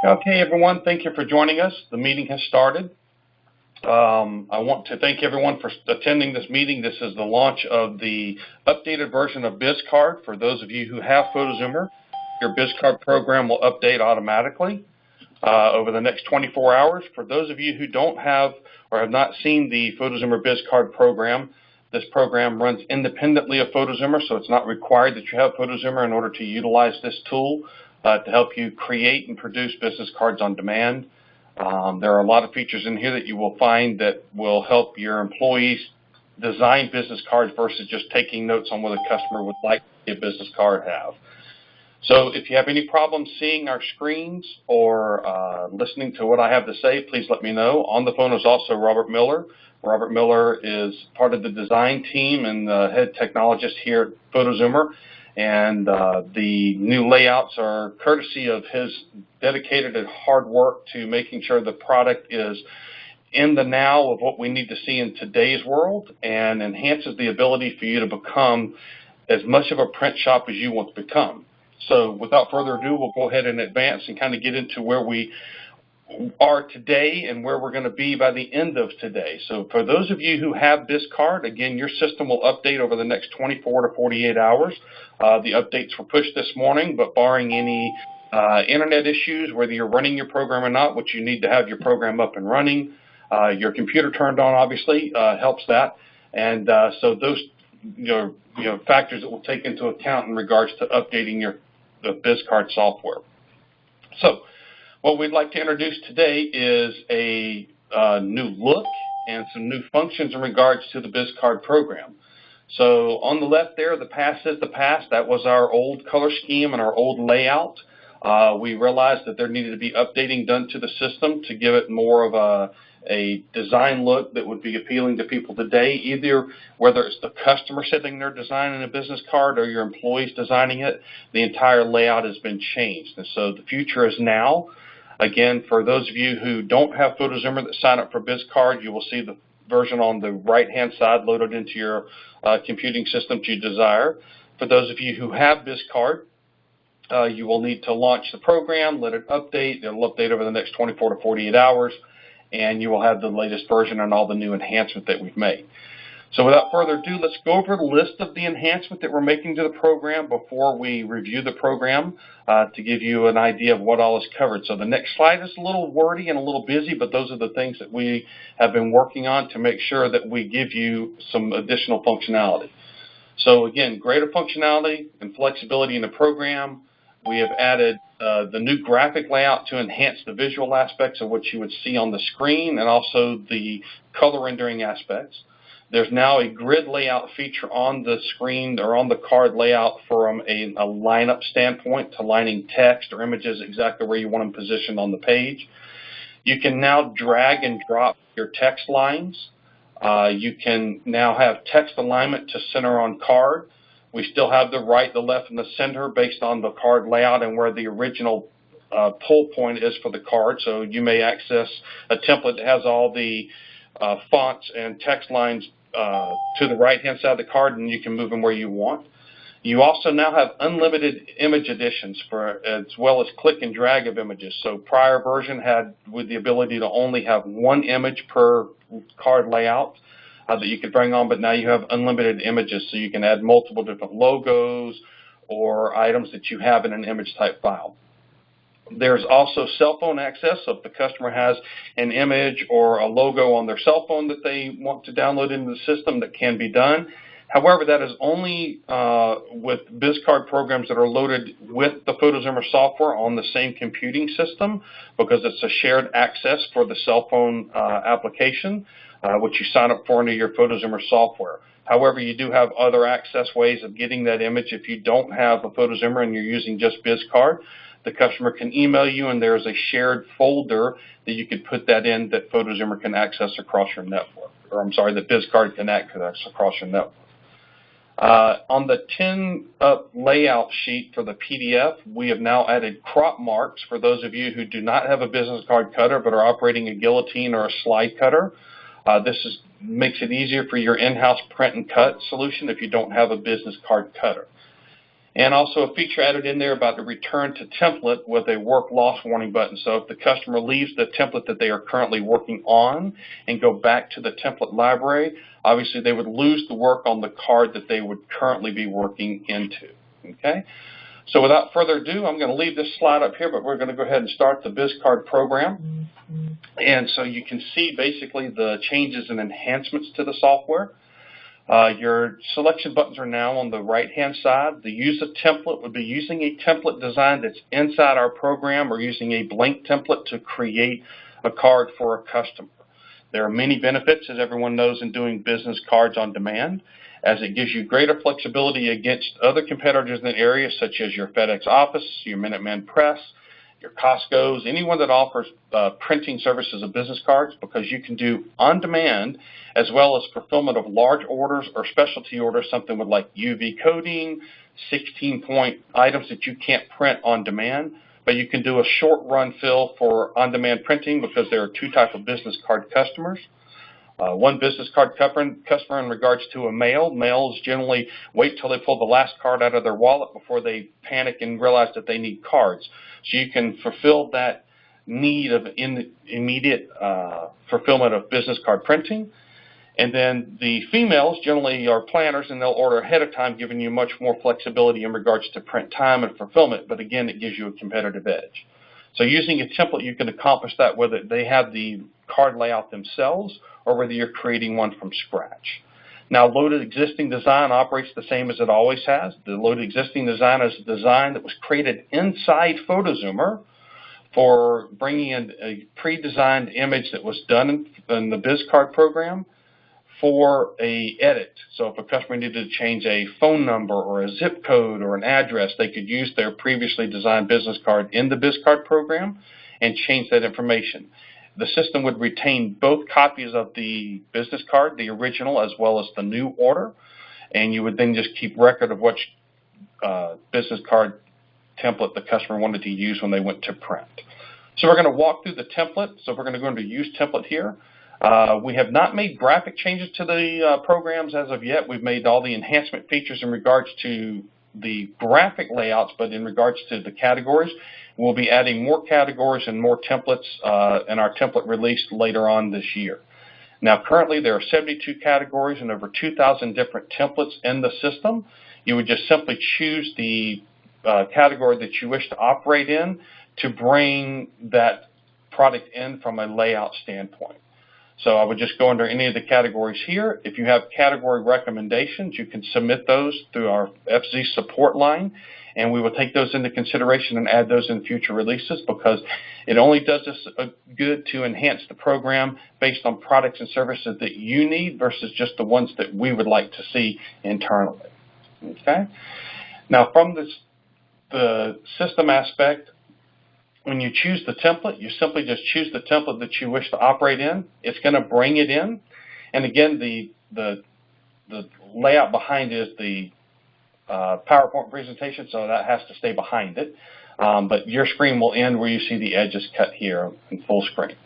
Okay, everyone, thank you for joining us. The meeting has started. I want to thank everyone for attending this meeting. This is the launch of the updated version of BizCard. For those of you who have PhotoZoomer, your BizCard program will update automatically over the next 24 hours. For those of you who don't have or have not seen the PhotoZoomer BizCard program, this program runs independently of PhotoZoomer, so it's not required that you have PhotoZoomer in order to utilize this tool to help you create and produce business cards on demand. There are a lot of features in here that you will find that will help your employees design business cards versus just taking notes on what a customer would like a business card have. So if you have any problems seeing our screens or listening to what I have to say, please let me know. On the phone is also Robert Miller. Robert Miller is part of the design team and the head technologist here at PhotoZoomer. And the new layouts are courtesy of his dedicated and hard work to making sure the product is in the now of what we need to see in today's world and enhances the ability for you to become as much of a print shop as you want to become. So without further ado, we'll go ahead and advance and kind of get into where we are today and where we're going to be by the end of today. So for those of you who have BizCard, again, your system will update over the next 24 to 48 hours. The updates were pushed this morning, but barring any internet issues, whether you're running your program or not, which you need to have your program up and running, your computer turned on obviously helps that. And so those factors that we'll take into account in regards to updating the BizCard software. So what we'd like to introduce today is a new look and some new functions in regards to the BizCard program. So on the left there, the past is the past. That was our old color scheme and our old layout. We realized that there needed to be updating done to the system to give it more of a design look that would be appealing to people today, either whether it's the customer sitting there designing a business card or your employees designing it. The entire layout has been changed. And so the future is now. Again, for those of you who don't have PhotoZoomer that sign up for BizCard, you will see the version on the right-hand side loaded into your computing system you desire. For those of you who have BizCard, you will need to launch the program, let it update. It will update over the next 24 to 48 hours, and you will have the latest version and all the new enhancements that we've made. So without further ado, let's go over the list of the enhancements that we're making to the program before we review the program to give you an idea of what all is covered. So the next slide is a little wordy and a little busy, but those are the things that we have been working on to make sure that we give you some additional functionality. So again, greater functionality and flexibility in the program. We have added the new graphic layout to enhance the visual aspects of what you would see on the screen and also the color rendering aspects. There's now a grid layout feature on the screen or on the card layout from a lineup standpoint to lining text or images exactly where you want them positioned on the page. You can now drag and drop your text lines. You can now have text alignment to center on card. We still have the right, the left, and the center based on the card layout and where the original pull point is for the card. So you may access a template that has all the fonts and text lines to the right-hand side of the card, and you can move them where you want. You also now have unlimited image additions as well as click and drag of images. So prior version had with the ability to only have one image per card layout that you could bring on, but now you have unlimited images, so you can add multiple different logos or items that you have in an image type file. There's also cell phone access, so if the customer has an image or a logo on their cell phone that they want to download into the system, that can be done. However, that is only with BizCard programs that are loaded with the PhotoZoomer software on the same computing system, because it's a shared access for the cell phone application, which you sign up for under your PhotoZoomer software. However, you do have other access ways of getting that image. If you don't have a PhotoZoomer and you're using just BizCard, the customer can email you, and there's a shared folder that you could put that in that PhotoZoomer can access across your network, or I'm sorry, that BizCard can access across your network. On the 10-up layout sheet for the PDF, we have now added crop marks for those of you who do not have a business card cutter but are operating a guillotine or a slide cutter. This makes it easier for your in-house print and cut solution if you don't have a business card cutter. And also a feature added in there about the return to template with a work loss warning button. So if the customer leaves the template that they are currently working on and go back to the template library, obviously they would lose the work on the card that they would currently be working into. Okay? So without further ado, I'm going to leave this slide up here, but we're going to go ahead and start the BizCard program. And so you can see basically the changes and enhancements to the software. Your selection buttons are now on the right-hand side. The use a template would be using a template design that's inside our program or using a blank template to create a card for a customer. There are many benefits, as everyone knows, in doing business cards on demand, as it gives you greater flexibility against other competitors in the area, such as your FedEx Office, your Minuteman Press, your Costco's, anyone that offers printing services of business cards, because you can do on demand as well as fulfillment of large orders or specialty orders, something with like UV coding, 16-point items that you can't print on demand, but you can do a short run fill for on-demand printing because there are two types of business card customers. One business card customer in regards to a mail. Mails generally wait till they pull the last card out of their wallet before they panic and realize that they need cards. So you can fulfill that need of immediate fulfillment of business card printing. And then the females generally are planners, and they'll order ahead of time, giving you much more flexibility in regards to print time and fulfillment. But again, it gives you a competitive edge. So using a template, you can accomplish that whether they have the card layout themselves or whether you're creating one from scratch. Now, loaded existing design operates the same as it always has. The loaded existing design is a design that was created inside PhotoZoomer for bringing in a pre-designed image that was done in the BizCard program for a edit. So if a customer needed to change a phone number or a zip code or an address, they could use their previously designed business card in the BizCard program and change that information. The system would retain both copies of the business card, the original as well as the new order, and you would then just keep record of which business card template the customer wanted to use when they went to print. So we're going to walk through the template. So we're going to go into Use Template here. We have not made graphic changes to the programs as of yet. We've made all the enhancement features in regards to the graphic layouts, but in regards to the categories, we'll be adding more categories and more templates in our template release later on this year. Now, currently there are 72 categories and over 2,000 different templates in the system. You would just simply choose the category that you wish to operate in to bring that product in from a layout standpoint. So I would just go under any of the categories here. If you have category recommendations, you can submit those through our FZ support line, and we will take those into consideration and add those in future releases, because it only does us good to enhance the program based on products and services that you need versus just the ones that we would like to see internally. Okay? Now, from the system aspect, when you choose the template, you simply just choose the template that you wish to operate in. It's going to bring it in. And again, the layout behind is the PowerPoint presentation, so that has to stay behind it. But your screen will end where you see the edges cut here in full screen.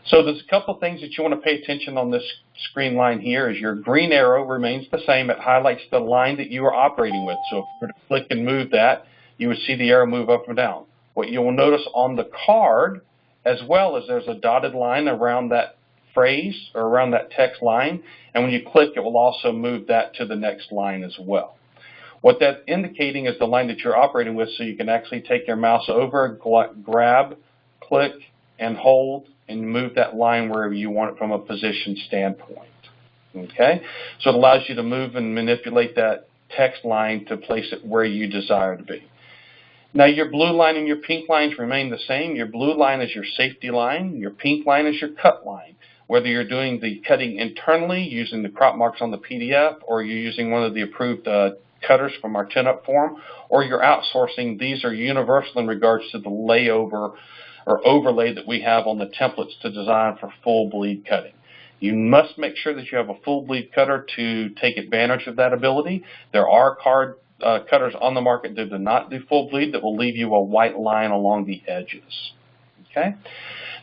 So there's a couple of things that you want to pay attention on this screen line here. Is your green arrow remains the same. It highlights the line that you are operating with. So if you were to click and move that, you would see the arrow move up and down. What you will notice on the card as well is there's a dotted line around that phrase or around that text line, and when you click, it will also move that to the next line as well. What that's indicating is the line that you're operating with, so you can actually take your mouse over, grab, click, and hold, and move that line wherever you want it from a position standpoint. Okay? So it allows you to move and manipulate that text line to place it where you desire to be. Now, your blue line and your pink lines remain the same. Your blue line is your safety line. Your pink line is your cut line. Whether you're doing the cutting internally using the crop marks on the PDF, or you're using one of the approved cutters from our 10-up form, or you're outsourcing, these are universal in regards to the layover or overlay that we have on the templates to design for full bleed cutting. You must make sure that you have a full bleed cutter to take advantage of that ability. There are card cutters on the market that do not do full bleed that will leave you a white line along the edges. Okay.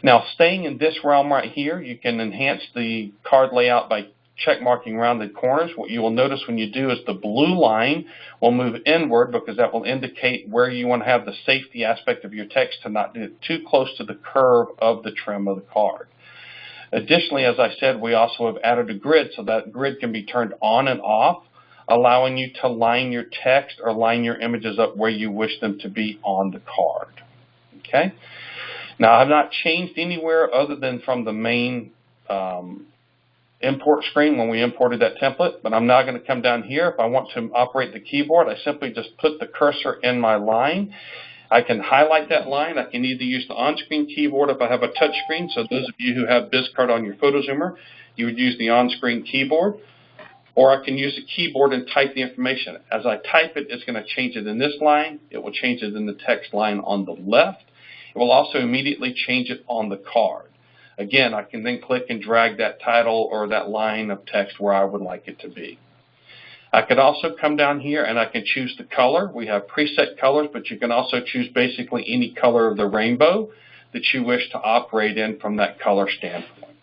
Now, staying in this realm right here, you can enhance the card layout by check marking around the corners, what you will notice when you do is the blue line will move inward because that will indicate where you want to have the safety aspect of your text to not get too close to the curve of the trim of the card. Additionally, as I said, we also have added a grid, so that grid can be turned on and off, allowing you to line your text or line your images up where you wish them to be on the card. Okay. Now, I've not changed anywhere other than from the main import screen when we imported that template, but I'm now going to come down here. If I want to operate the keyboard, I simply just put the cursor in my line. I can highlight that line. I can either use the on-screen keyboard if I have a touch screen. So those of you who have BizCard on your photo zoomer, you would use the on-screen keyboard. Or I can use the keyboard and type the information. As I type it, it's going to change it in this line. It will change it in the text line on the left. It will also immediately change it on the card. Again, I can then click and drag that title or that line of text where I would like it to be. I could also come down here and I can choose the color. We have preset colors, but you can also choose basically any color of the rainbow that you wish to operate in from that color standpoint.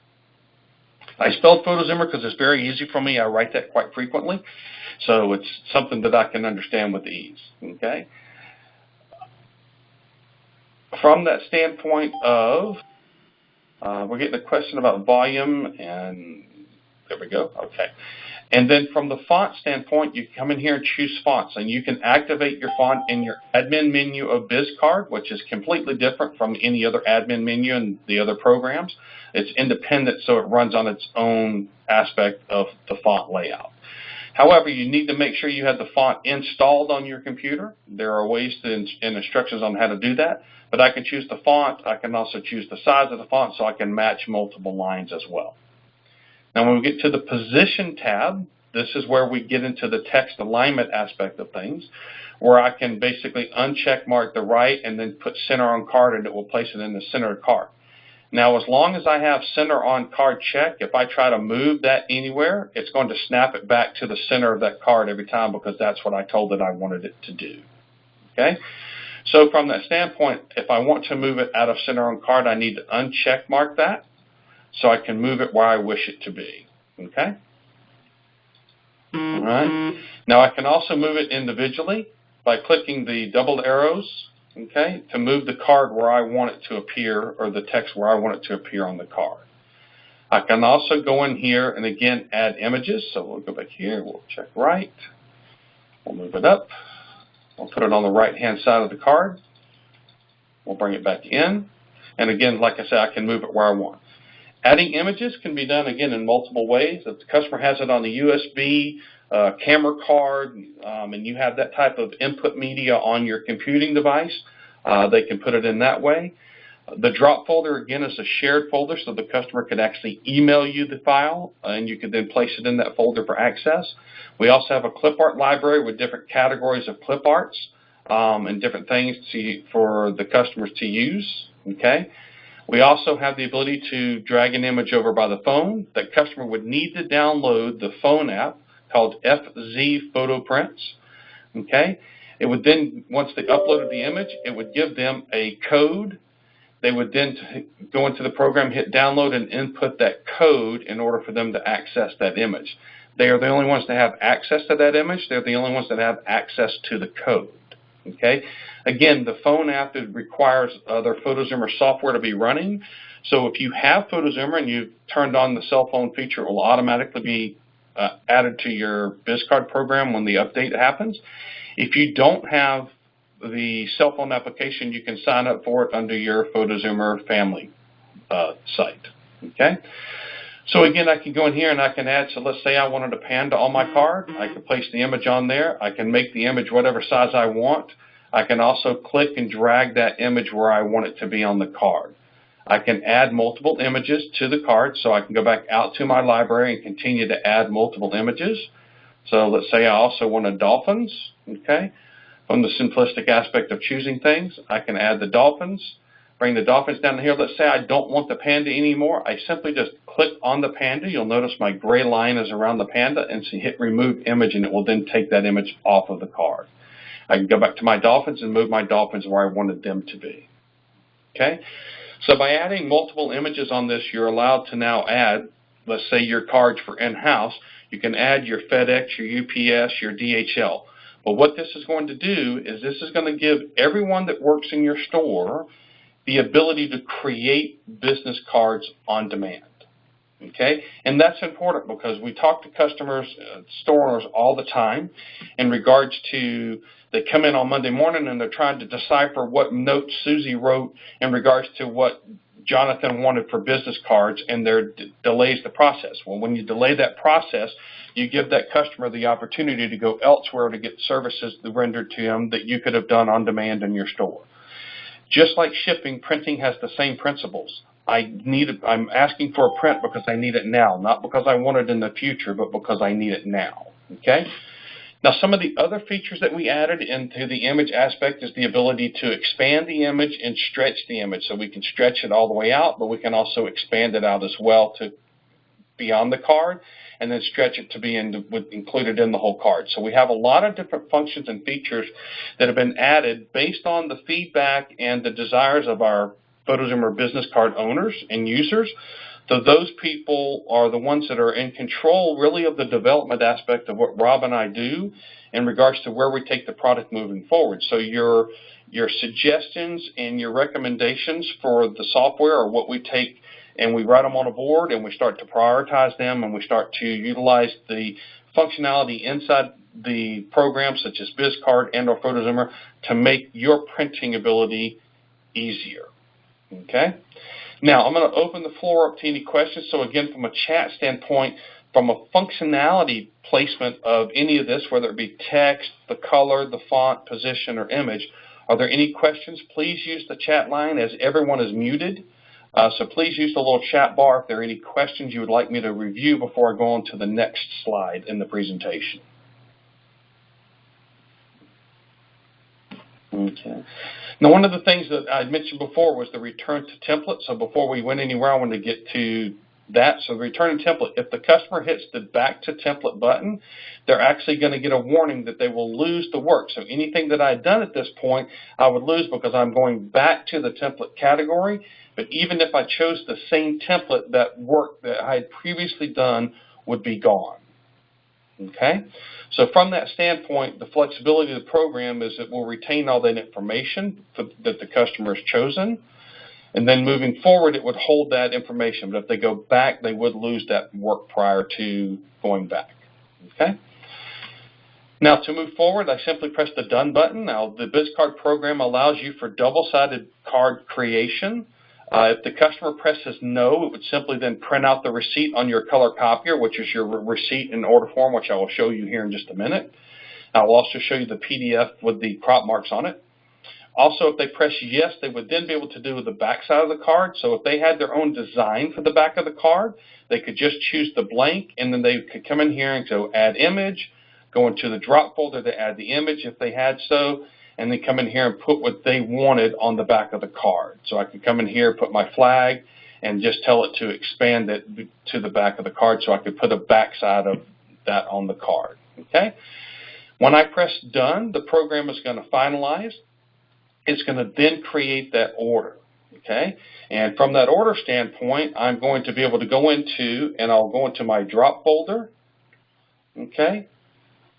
I spelled photo zoomer because it's very easy for me. I write that quite frequently, so it's something that I can understand with ease. Okay. From that standpoint of, we're getting a question about volume, and there we go. Okay. And then from the font standpoint, you come in here and choose fonts, and you can activate your font in your admin menu of BizCard, which is completely different from any other admin menu in the other programs. It's independent, so it runs on its own aspect of the font layout. However, you need to make sure you have the font installed on your computer. There are ways and instructions on how to do that, but I can choose the font. I can also choose the size of the font so I can match multiple lines as well. Now, when we get to the Position tab, this is where we get into the text alignment aspect of things, where I can basically uncheck mark the right and then put center on card, and it will place it in the center of the card. Now, as long as I have center on card check, if I try to move that anywhere, it's going to snap it back to the center of that card every time because that's what I told it I wanted it to do. Okay? So from that standpoint, if I want to move it out of center on card, I need to uncheck mark that so I can move it where I wish it to be. Okay? All right. Now, I can also move it individually by clicking the double arrows, okay, to move the card where I want it to appear, or the text where I want it to appear on the card. I can also go in here and again add images. So we'll go back here, we'll check right, we'll move it up, we'll put it on the right hand side of the card, we'll bring it back in, and again, like I said, I can move it where I want. Adding images can be done again in multiple ways. If the customer has it on the USB camera card, and you have that type of input media on your computing device, they can put it in that way. The drop folder, again, is a shared folder, so the customer could actually email you the file, and you could then place it in that folder for access. We also have a clip art library with different categories of clip arts and different things for the customers to use. Okay. We also have the ability to drag an image over by the phone. The customer would need to download the phone app called FZ Photo Prints. Okay. It would then, once they uploaded the image, it would give them a code. They would then go into the program, hit download, and input that code in order for them to access that image. They are the only ones that have access to that image. They're the only ones that have access to the code. Okay. Again, the phone app requires their Photo Zoomer software to be running. So if you have Photo Zoomer and you've turned on the cell phone feature, it will automatically be added to your BizCard program when the update happens. If you don't have the cell phone application, you can sign up for it under your Photo Zoomer family site. Okay. So again, I can go in here and I can add, so let's say I wanted a panda on my card. I can place the image on there. I can make the image whatever size I want. I can also click and drag that image where I want it to be on the card. I can add multiple images to the card, so I can go back out to my library and continue to add multiple images. So let's say I also wanted dolphins, okay? From the simplistic aspect of choosing things, I can add the dolphins, bring the dolphins down here. Let's say I don't want the panda anymore. I simply just click on the panda. You'll notice my gray line is around the panda, and so hit remove image, and it will then take that image off of the card. I can go back to my dolphins and move my dolphins where I wanted them to be. Okay? So by adding multiple images on this, you're allowed to now add let's say your cards for in-house, you can add your FedEx, your UPS, your DHL. But what this is going to do is this is going to give everyone that works in your store the ability to create business cards on demand. Okay, and that's important because we talk to customers, store owners all the time in regards to they come in on Monday morning and they're trying to decipher what note Susie wrote in regards to what Jonathan wanted for business cards, and there delays the process. Well, when you delay that process, you give that customer the opportunity to go elsewhere to get services rendered to them that you could have done on demand in your store. Just like shipping, printing has the same principles. I'm asking for a print because I need it now, not because I want it in the future, but because I need it now. Okay? Now, some of the other features that we added into the image aspect is the ability to expand the image and stretch the image. So we can stretch it all the way out, but we can also expand it out as well to beyond the card, and then stretch it to be included in the whole card. So we have a lot of different functions and features that have been added based on the feedback and the desires of our PhotoZoomer business card owners and users. So those people are the ones that are in control really of the development aspect of what Rob and I do in regards to where we take the product moving forward. So your suggestions and your recommendations for the software are what we take and we write them on a board and we start to prioritize them and we start to utilize the functionality inside the program such as BizCard and or PhotoZoomer to make your printing ability easier. Okay? Now, I'm going to open the floor up to any questions. So again, from a chat standpoint, from a functionality placement of any of this, whether it be text, the color, the font, position, or image, are there any questions? Please use the chat line as everyone is muted. So please use the little chat bar if there are any questions you would like me to review before I go on to the next slide in the presentation. Okay. Now, one of the things that I mentioned before was the return to template. So before we went anywhere, I wanted to get to that. So the return to template, if the customer hits the back to template button, they're actually going to get a warning that they will lose the work. So anything that I had done at this point, I would lose because I'm going back to the template category. But even if I chose the same template, that work that I had previously done would be gone. Okay? So from that standpoint, the flexibility of the program is it will retain all that information that the customer has chosen. And then moving forward, it would hold that information. But if they go back, they would lose that work prior to going back. Okay? Now, to move forward, I simply press the Done button. Now, the BizCard program allows you for double-sided card creation. If the customer presses no, it would simply then print out the receipt on your color copier, which is your receipt in order form, which I will show you here in just a minute. I will also show you the PDF with the crop marks on it. Also, if they press yes, they would then be able to do the back side of the card. So if they had their own design for the back of the card, they could just choose the blank, and then they could come in here and go add image, go into the drop folder to add the image if they had so, and then come in here and put what they wanted on the back of the card. So I could come in here, put my flag, and just tell it to expand it to the back of the card so I could put a back side of that on the card. Okay? When I press done, the program is going to finalize. It's going to then create that order. Okay? And from that order standpoint, I'm going to be able to go into, and I'll go into my drop folder. Okay?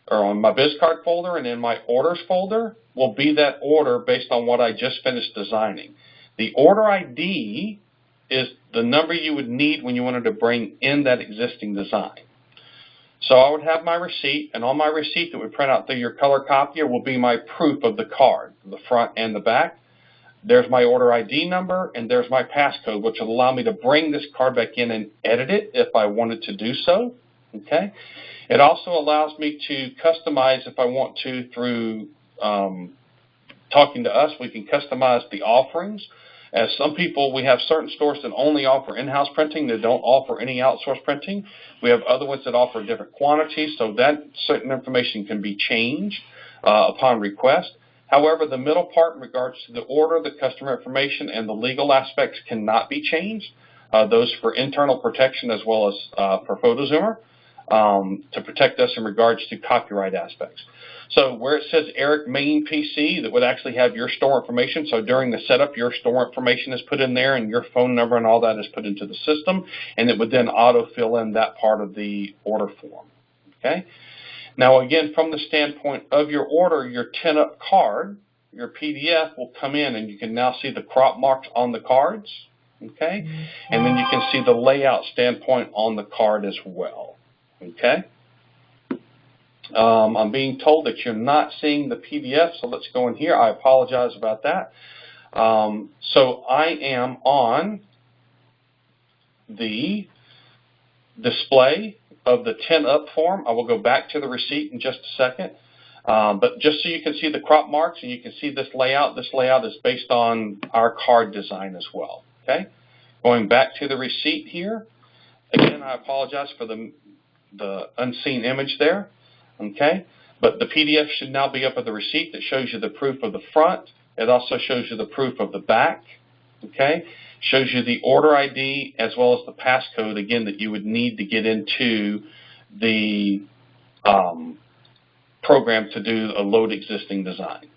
Or on my BizCard folder, and in my orders folder will be that order based on what I just finished designing. The order ID is the number you would need when you wanted to bring in that existing design. So I would have my receipt, and on my receipt that would print out through your color copier will be my proof of the card, the front and the back. There's my order ID number, and there's my passcode, which will allow me to bring this card back in and edit it if I wanted to do so. Okay? It also allows me to customize if I want to through talking to us. We can customize the offerings. As some people, we have certain stores that only offer in-house printing that don't offer any outsourced printing. We have other ones that offer different quantities, so that certain information can be changed upon request. However, the middle part in regards to the order, the customer information, and the legal aspects cannot be changed. Those for internal protection as well as for PhotoZoomer. to protect us in regards to copyright aspects. So where it says Eric main PC, that would actually have your store information. So during the setup, your store information is put in there and your phone number and all that is put into the system, and it would then auto fill in that part of the order form. Okay. Now again, from the standpoint of your order, your 10-up card, your PDF will come in and you can now see the crop marks on the cards. Okay. And then you can see the layout standpoint on the card as well. Okay. I'm being told that you're not seeing the PDF, so let's go in here. I apologize about that. So I am on the display of the 10-up form. I will go back to the receipt in just a second. But just so you can see the crop marks and you can see this layout is based on our card design as well. Okay. Going back to the receipt here. Again, I apologize for the unseen image there. Okay, but the PDF should now be up at the receipt that shows you the proof of the front. It also shows you the proof of the back. Okay, shows you the order ID as well as the passcode, again, that you would need to get into the program to do a load existing design.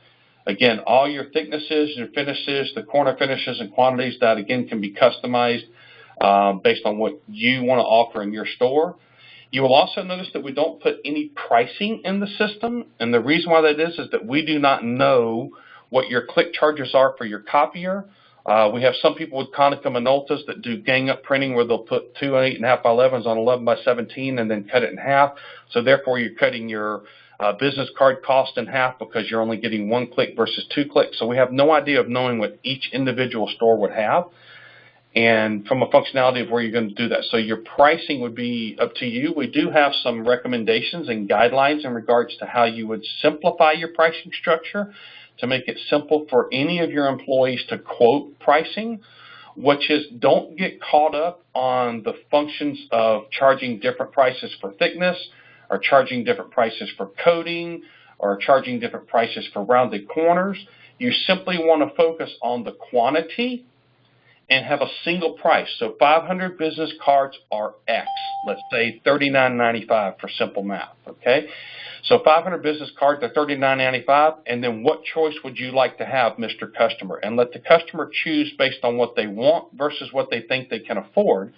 Again, all your thicknesses, your finishes, the corner finishes and quantities, that again can be customized based on what you want to offer in your store. You will also notice that we don't put any pricing in the system, and the reason why that is that we do not know what your click charges are for your copier. We have some people with Konica Minoltas that do gang-up printing where they'll put 2 8.5 by 11s on 11 by 17 and then cut it in half. So therefore you're cutting your business card cost in half because you're only getting 1 click versus 2 clicks. So we have no idea of knowing what each individual store would have, and from a functionality of where you're going to do that. So your pricing would be up to you. We do have some recommendations and guidelines in regards to how you would simplify your pricing structure to make it simple for any of your employees to quote pricing, which is don't get caught up on the functions of charging different prices for thickness or charging different prices for coating or charging different prices for rounded corners. You simply want to focus on the quantity and have a single price. So 500 business cards are X. Let's say $39.95 for simple math, okay? So 500 business cards are $39.95, and then what choice would you like to have, Mr. Customer? And let the customer choose based on what they want versus what they think they can afford,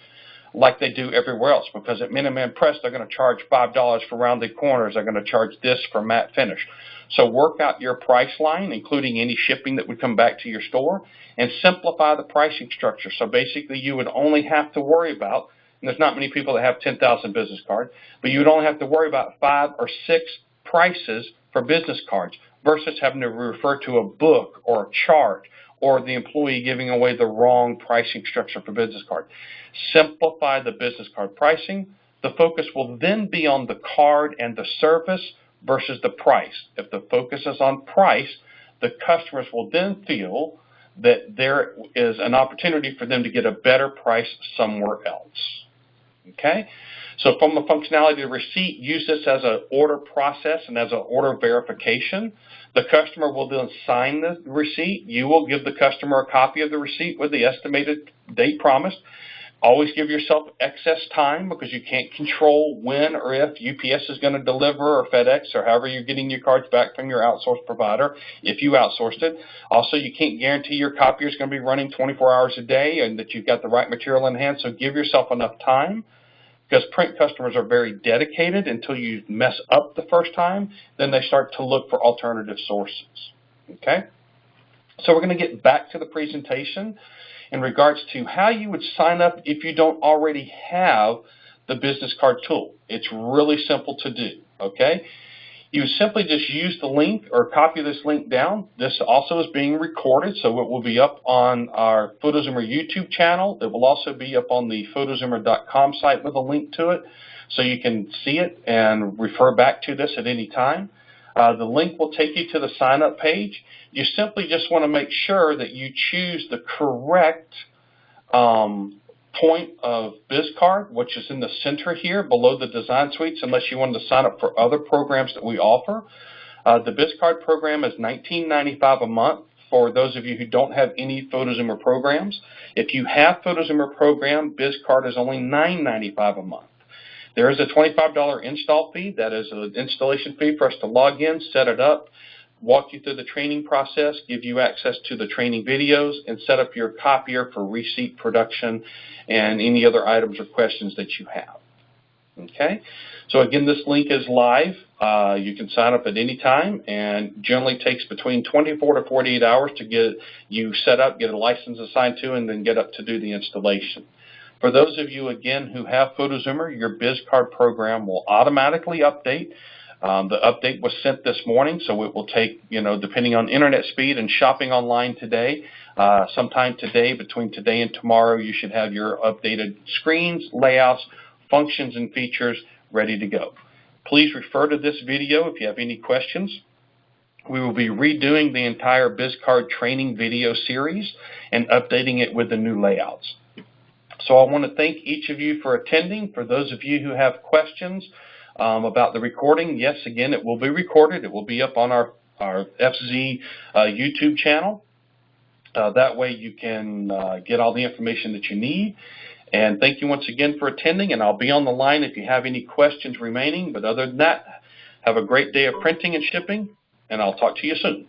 like they do everywhere else. Because at Minuteman Press, they're going to charge $5 for rounded corners. They're going to charge this for matte finish. So work out your price line, including any shipping that would come back to your store, and simplify the pricing structure. So basically you would only have to worry about, and there's not many people that have 10,000 business cards, but you would only have to worry about 5 or 6 prices for business cards versus having to refer to a book or a chart or the employee giving away the wrong pricing structure for business card. Simplify the business card pricing. The focus will then be on the card and the service versus the price. If the focus is on price, the customers will then feel that there is an opportunity for them to get a better price somewhere else. Okay? So from the functionality of the receipt, use this as an order process and as an order verification. The customer will then sign the receipt. You will give the customer a copy of the receipt with the estimated date promised. Always give yourself excess time because you can't control when or if UPS is going to deliver or FedEx or however you're getting your cards back from your outsourced provider if you outsourced it. Also, you can't guarantee your copier is going to be running 24 hours a day and that you've got the right material in hand, so give yourself enough time because print customers are very dedicated until you mess up the first time. Then they start to look for alternative sources. Okay? So we're going to get back to the presentation in regards to how you would sign up if you don't already have the business card tool. It's really simple to do, okay? You simply just use the link or copy this link down. This also is being recorded, so it will be up on our PhotoZoomer YouTube channel. It will also be up on the photozoomer.com site with a link to it, so you can see it and refer back to this at any time. The link will take you to the sign-up page. You simply just want to make sure that you choose the correct point of BizCard, which is in the center here below the design suites, unless you want to sign up for other programs that we offer. The BizCard program is $19.95 a month for those of you who don't have any PhotoZoomer programs. If you have PhotoZoomer program, BizCard is only $9.95 a month. There is a $25 install fee. That is an installation fee for us to log in, set it up, walk you through the training process, give you access to the training videos, and set up your copier for receipt production and any other items or questions that you have. Okay, so again, this link is live. You can sign up at any time, and generally takes between 24 to 48 hours to get you set up, get a license assigned to, and then get up to do the installation. For those of you, again, who have PhotoZoomer, your BizCard program will automatically update. The update was sent this morning, so it will take, depending on internet speed and shopping online today, sometime today, between today and tomorrow, you should have your updated screens, layouts, functions, and features ready to go. Please refer to this video if you have any questions. We will be redoing the entire BizCard training video series and updating it with the new layouts. So I want to thank each of you for attending. For those of you who have questions about the recording, yes, again, it will be recorded. It will be up on our FZ YouTube channel. That way you can get all the information that you need. And thank you once again for attending, and I'll be on the line if you have any questions remaining. But other than that, have a great day of printing and shipping, and I'll talk to you soon.